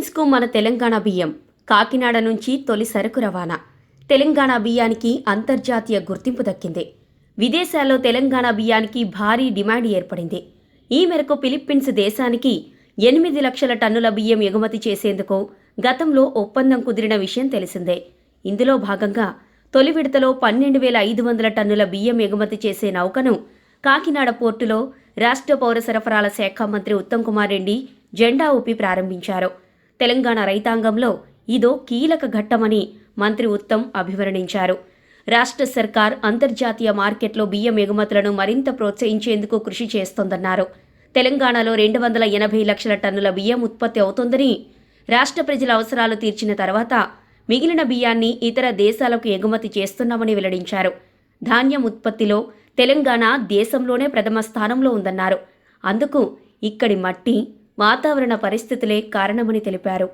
ఫిలిప్పీన్స్కు మన తెలంగాణ బియ్యం. కాకినాడ నుంచి తొలి సరుకు రవాణా. తెలంగాణ బియ్యానికి అంతర్జాతీయ గుర్తింపు దక్కింది. విదేశాల్లో తెలంగాణ బియ్యానికి భారీ డిమాండ్ ఏర్పడింది. ఈ మేరకు ఫిలిప్పీన్స్ దేశానికి 8 లక్షల టన్నుల బియ్యం ఎగుమతి చేసేందుకు గతంలో ఒప్పందం కుదిరిన విషయం తెలిసిందే. ఇందులో భాగంగా తొలి విడతలో 12,500 టన్నుల బియ్యం ఎగుమతి చేసే నౌకను కాకినాడ పోర్టులో రాష్ట్ర పౌర సరఫరాల శాఖ మంత్రి ఉత్తమ్ కుమార్ రెడ్డి జెండా ఊపి ప్రారంభించారు. తెలంగాణ రైతాంగంలో ఇదో కీలక ఘట్టమని మంత్రి ఉత్తమ్ అభివర్ణించారు. రాష్ట్ర సర్కార్ అంతర్జాతీయ మార్కెట్లో బియ్యం ఎగుమతులను మరింత ప్రోత్సహించేందుకు కృషి చేస్తోందన్నారు. తెలంగాణలో 280 లక్షల టన్నుల బియ్యం ఉత్పత్తి అవుతోందని, రాష్ట్ర ప్రజల అవసరాలు తీర్చిన తర్వాత మిగిలిన బియ్యాన్ని ఇతర దేశాలకు ఎగుమతి చేస్తున్నామని వెల్లడించారు. ధాన్యం ఉత్పత్తిలో తెలంగాణ దేశంలోనే ప్రథమ స్థానంలో ఉందన్నారు. అందుకు ఇక్కడి మట్టి, వాతావరణ పరిస్థితులే కారణమని తెలిపారు.